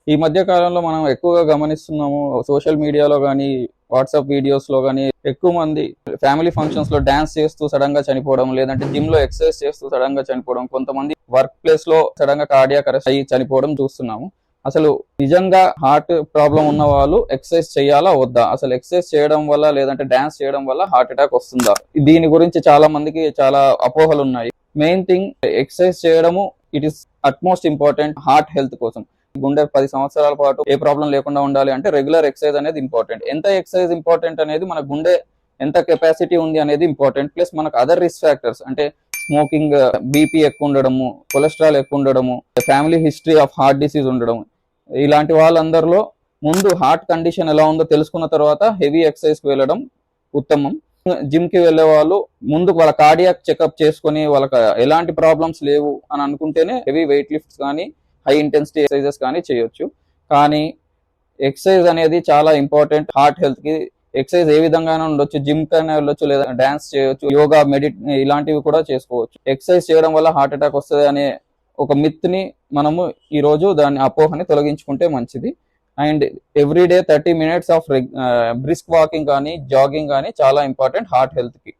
ఈ మధ్య కాలంలో మనం ఎక్కువగా గమనిస్తున్నాము సోషల్ మీడియాలో కానీ వాట్సాప్ వీడియోస్ లో కానీ ఎక్కువ మంది ఫ్యామిలీ ఫంక్షన్స్ లో డాన్స్ చేస్తూ సడన్ గా చనిపోవడం, లేదంటే జిమ్ లో ఎక్సర్సైజ్ చేస్తూ సడన్ గా చనిపోవడం, కొంతమంది వర్క్ ప్లేస్ లో సడన్ గా కార్డియాక్ అరెస్ట్ అయ్యి చనిపోవడం చూస్తున్నాము. అసలు నిజంగా హార్ట్ ప్రాబ్లం ఉన్న వాళ్ళు ఎక్సర్సైజ్ చేయాలా వద్దా, అసలు ఎక్సర్సైజ్ చేయడం వల్ల లేదంటే డాన్స్ చేయడం వల్ల హార్ట్ అటాక్ వస్తుందా, దీని గురించి చాలా మందికి చాలా అపోహలు ఉన్నాయి. మెయిన్ థింగ్, ఎక్సర్సైజ్ చేయడము it is utmost important heart health కోసం. గుండె 10 సంవత్సరాల పాటు ఏ ప్రాబ్లం లేకుండా ఉండాలి అంటే రెగ్యులర్ ఎక్సర్సైజ్ అనేది ఇంపార్టెంట్. ఎంత ఎక్సర్సైజ్ ఇంపార్టెంట్ అనేది మన గుండె ఎంత కెపాసిటీ ఉంది అనేది ఇంపార్టెంట్. ప్లస్ మనకు అదర్ రిస్క్ ఫ్యాక్టర్స్ అంటే స్మోకింగ్, బీపీ ఎక్కువ ఉండడము, కొలెస్ట్రాల్ ఎక్కువ ఉండడము, family history of heart disease ఉండడం, ఇలాంటి వాళ్ళందరిలో ముందు హార్ట్ కండిషన్ ఎలా ఉందో తెలుసుకున్న తర్వాత హెవీ ఎక్సర్సైజ్ కి వెళ్ళడం ఉత్తమం. జిమ్ కి వెళ్లే వాళ్ళు ముందు వాళ్ళ కార్డియాక్ చెకప్ చేసుకుని వాళ్ళకి ఎలాంటి ప్రాబ్లమ్స్ లేవు అని అనుకుంటేనే హెవీ వెయిట్ లిఫ్ట్స్ కానీ హై ఇంటెన్సిటీ ఎక్సర్సైజెస్ కానీ చేయొచ్చు. కానీ ఎక్సర్సైజ్ అనేది చాలా ఇంపార్టెంట్ హార్ట్ హెల్త్ కి. ఎక్సర్సైజ్ ఏ విధంగా ఉండొచ్చు, జిమ్ కైనా వెళ్ళొచ్చు, లేదా డాన్స్ చేయొచ్చు, యోగా, ఇలాంటివి కూడా చేసుకోవచ్చు. ఎక్సర్సైజ్ చేయడం వల్ల హార్ట్ అటాక్ వస్తుంది అనే ఒక మిత్ ని మనము ఈ రోజు దాని అపోహని తొలగించుకుంటే మంచిది. And every day 30 minutes of brisk walking కానీ జాగింగ్ కానీ చాలా ఇంపార్టెంట్ హార్ట్ హెల్త్ కి.